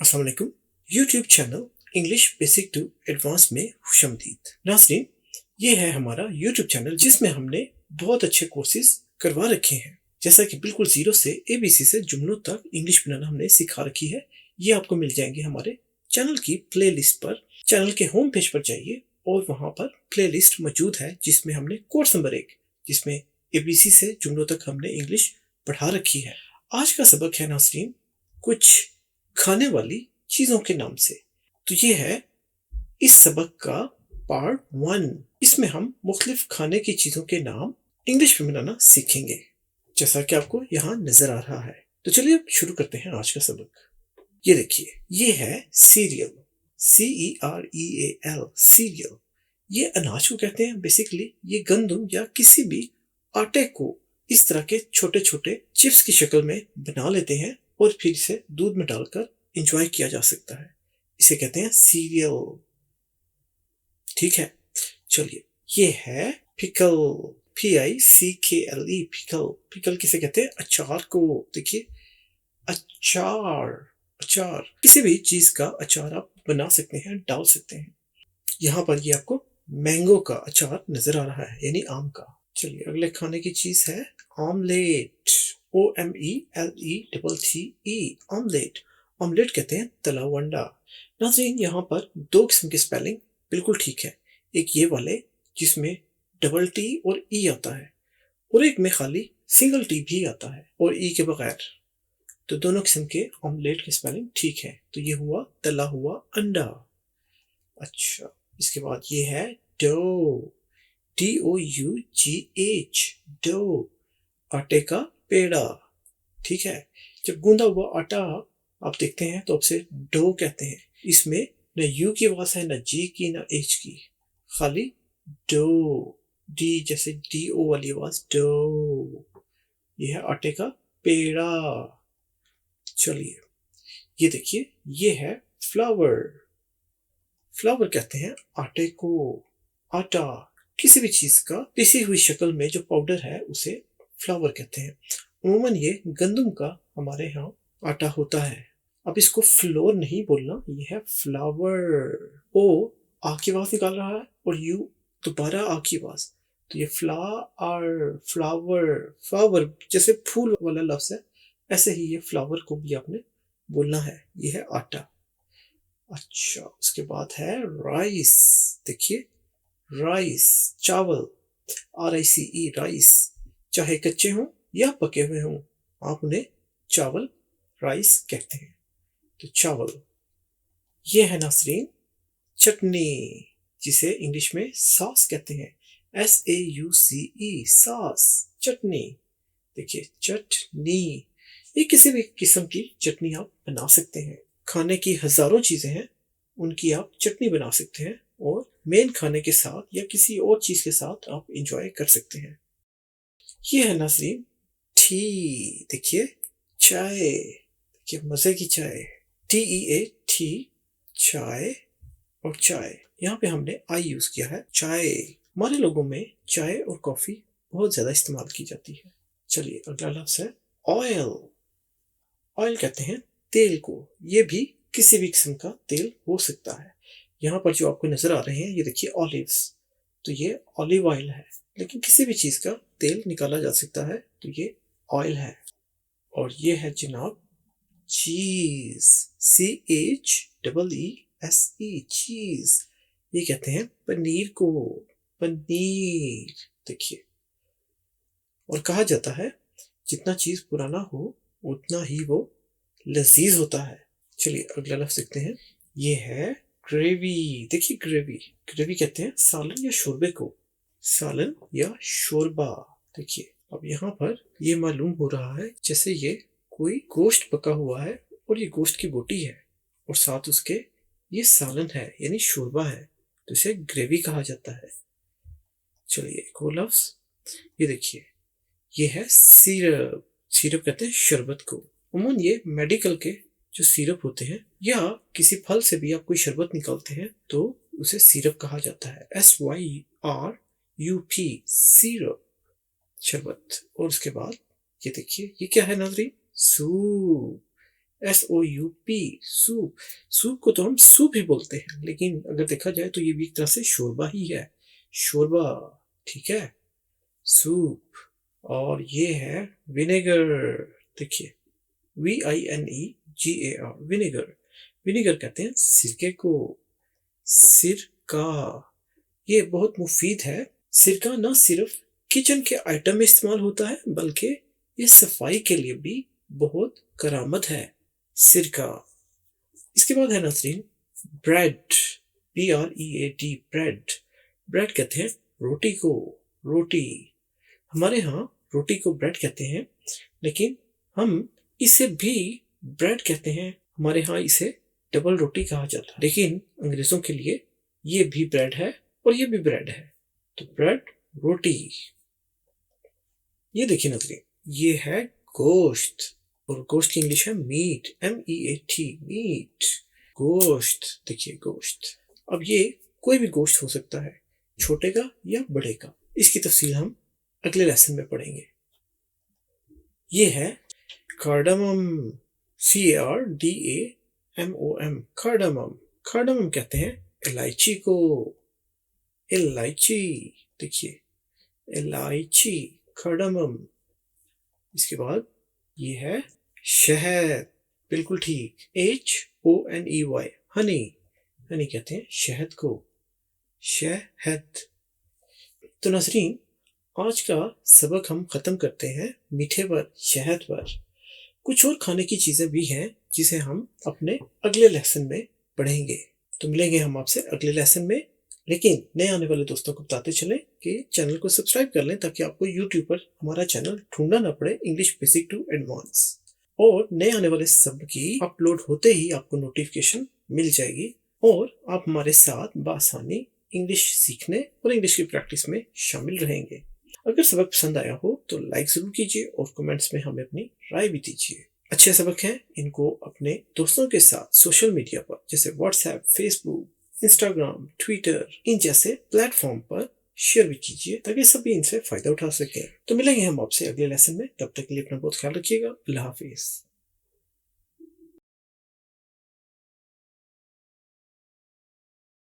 अस्सलाम वालेकुम। YouTube channel English basic to advance में खुशामदीद। नाज़रीन, ये है हमारा यूट्यूब चैनल जिसमें हमने बहुत अच्छे कोर्सेज करवा रखे हैं, जैसा कि बिल्कुल जीरो से एबीसी से जुमलों तक इंग्लिश बनाना हमने सिखा रखी है। ये आपको मिल जाएंगे हमारे चैनल की प्लेलिस्ट पर। चैनल के होम पेज पर जाइए और वहां पर प्लेलिस्ट मौजूद है जिसमें हमने कोर्स नंबर 1 जिसमें एबीसी से जुमलों तक हमने इंग्लिश पढ़ा रखी है। आज का सबक है नाज़रीन कुछ खाने वाली चीजों के नाम से। तो ये है इस सबक का पार्ट 1। इसमें हम मुख्तलिफ खाने की चीजों के नाम इंग्लिश में बनाना सीखेंगे, जैसा कि आपको यहाँ नजर आ रहा है। तो चलिए अब शुरू करते हैं आज का सबक। ये देखिए, ये है सीरियल, CEREAL, सीरियल। ये अनाज को कहते हैं। बेसिकली ये गंदम या किसी भी आटे को इस तरह के छोटे छोटे चिप्स की शक्ल में बना लेते हैं और फिर इसे दूध में डालकर एंजॉय किया जा सकता है। इसे कहते हैं सीरियल। ठीक है, चलिए ये है पिकल, PICKLE, पिकल। पिकल किसे कहते हैं? अचार को। देखिए, अचार, अचार किसी भी चीज का अचार आप बना सकते हैं, डाल सकते हैं। यहाँ पर ये आपको मैंगो का अचार नजर आ रहा है, यानी आम का। चलिए अगले खाने की चीज है ऑमलेट, OMELETTE, ऑमलेट। ऑमलेट कहते हैं तला हुआ अंडा। नाज़रीन, यहाँ पर दो किस्म की स्पेलिंग बिल्कुल ठीक है। एक ये वाले जिसमें डबल टी और ई आता है, और एक में खाली सिंगल टी भी आता है और ई के बगैर। तो दोनों किस्म के ऑमलेट की स्पेलिंग ठीक है। तो ये हुआ तला हुआ अंडा। अच्छा, इसके बाद ये है डो, DOUGH, डो, आटे का पेड़ा। ठीक है, जब गूंदा हुआ आटा आप देखते हैं तो आपसे डो कहते हैं। इसमें न यू की आवाज है, न जी की, न एच की, खाली डो, डी जैसे DO वाली आवाज, डो। यह है आटे का पेड़ा। चलिए ये देखिए, ये है फ्लावर। फ्लावर कहते हैं आटे को। आटा किसी भी चीज का पिसी हुई शक्ल में जो पाउडर है उसे फ्लावर कहते हैं। उमूमन ये गंदम का हमारे यहाँ आटा होता है। अब इसको फ्लोर नहीं बोलना, ये है फ्लावर। ओ आ की आवाज निकाल रहा है और यू दोबारा आ की आवाज। तो ये फ्लावर, फ्लावर, फ्लावर जैसे फूल वाला लफ्ज है, ऐसे ही ये फ्लावर को भी आपने बोलना है। ये है आटा। अच्छा, उसके बाद है राइस। देखिए, राइस, चावल, RICE, राइस। चाहे कच्चे हों या पके हुए हों, आप उन्हें चावल, राइस कहते हैं। तो चावल। ये है नाज़रीन चटनी, जिसे इंग्लिश में सॉस कहते हैं, SAUCE, सॉस, चटनी। देखिए, चटनी, ये किसी भी किस्म की चटनी आप बना सकते हैं। खाने की हजारों चीजें हैं, उनकी आप चटनी बना सकते हैं और मेन खाने के साथ या किसी और चीज के साथ आप इंजॉय कर सकते हैं। ये है नाज़रीन टी। देखिए, चाय, देखिए मजे की चाय, TEA, चाय। और चाय, यहाँ पे हमने आई यूज किया है, चाय। हमारे लोगों में चाय और कॉफी बहुत ज्यादा इस्तेमाल की जाती है। चलिए अगला लफ्ज है ऑयल। ऑयल कहते हैं तेल को। ये भी किसी भी किस्म का तेल हो सकता है। यहाँ पर जो आपको नजर आ रहे हैं, ये देखिए ऑलिव्स, तो ये ऑलिव ऑयल है। लेकिन किसी भी चीज का तेल निकाला जा सकता है, तो ये ऑयल है। और ये है जनाब चीज, CHEESE, चीज। ये कहते हैं पनीर को, पनीर। देखिए, और कहा जाता है जितना चीज पुराना हो उतना ही वो लजीज होता है। चलिए अगला लफ्ज देखते हैं। ये है ग्रेवी। देखिए, ग्रेवी, ग्रेवी कहते हैं सालन या शोरबे को, सालन या शोरबा। देखिए, अब यहाँ पर ये मालूम हो रहा है जैसे ये कोई गोश्त पका हुआ है और ये गोश्त की बोटी है और साथ उसके ये सालन है, यानी शोरबा है, तो इसे ग्रेवी कहा जाता है। चलिए एक और लफ्ज, ये देखिए, ये है सिरप। सिरप कहते हैं शरबत को। उमूमन ये मेडिकल के जो सिरप होते हैं या किसी फल से भी आप कोई शरबत निकालते हैं तो उसे सिरप कहा जाता है, SYRUP, सिरप, शरबत। और उसके बाद ये देखिए, ये क्या है नाज़रीन? Soup, SOUP, soup. सूप को तो हम सूप ही बोलते हैं, लेकिन अगर देखा जाए तो ये भी एक तरह से शोरबा ही है, शोरबा, ठीक है, सूप। और ये है विनेगर, देखिए VINEGAR, विनेगर। विनेगर कहते हैं सिरके को, सिरका। ये बहुत मुफीद है। सिरका न सिर्फ किचन के आइटम में इस्तेमाल होता है, बल्कि ये सफाई के लिए भी बहुत करामत है, सिरका। इसके बाद है नाज़रीन ब्रेड, BREAD, ब्रेड। ब्रेड कहते हैं रोटी को, रोटी। हमारे यहाँ रोटी को ब्रेड कहते हैं, लेकिन हम इसे भी ब्रेड कहते हैं। हमारे यहाँ इसे डबल रोटी कहा जाता है, लेकिन अंग्रेजों के लिए ये भी ब्रेड है और ये भी ब्रेड है, तो ब्रेड, रोटी। ये देखिए नाज़रीन, ये है गोश्त, और गोश्त की इंग्लिश है मीट, MEAT, मीट, गोश्त। देखिए गोश्त, अब ये कोई भी गोश्त हो सकता है, छोटे का या बड़े का। इसकी तफसील हम अगले लेसन में पढ़ेंगे। ये है कार्डामम, CARDAMOM, कार्डामम। कार्डामम कहते हैं इलायची को, इलायची, देखिए इलायची, कार्डामम। इसके बाद ये है शहद, बिल्कुल ठीक, HONEY, हनी। हनी कहते हैं शहद को, शहद। तो नाज़रीन, आज का सबक हम ख़त्म करते हैं मीठे पर, शहद पर। कुछ और खाने की चीज़ें भी हैं जिसे हम अपने अगले लेसन में पढ़ेंगे। तो मिलेंगे हम आपसे अगले लेसन में, लेकिन नए आने वाले दोस्तों को बताते चलें कि चैनल को सब्सक्राइब कर लें, ताकि आपको यूट्यूब पर हमारा चैनल ढूंढना ना पड़े, इंग्लिश बेसिक टू एडवांस। और नए आने वाले शब्द की अपलोड होते ही आपको नोटिफिकेशन मिल जाएगी, और आप हमारे साथ बआसानी इंग्लिश सीखने और इंग्लिश की प्रैक्टिस में शामिल रहेंगे। अगर सबक पसंद आया हो तो लाइक ज़रूर कीजिए और कमेंट्स में हमें अपनी राय भी दीजिए। अच्छे सबक हैं, इनको अपने दोस्तों के साथ सोशल मीडिया पर, जैसे व्हाट्सएप, फेसबुक, इंस्टाग्राम, ट्विटर, इन जैसे प्लेटफॉर्म पर शेयर भी कीजिए, ताकि सभी इनसे फ़ायदा उठा सकें। तो मिलेंगे हम आपसे अगले लेसन में, तब तक के लिए अपना बहुत ख्याल रखिएगा। अल्लाह हाफिज़।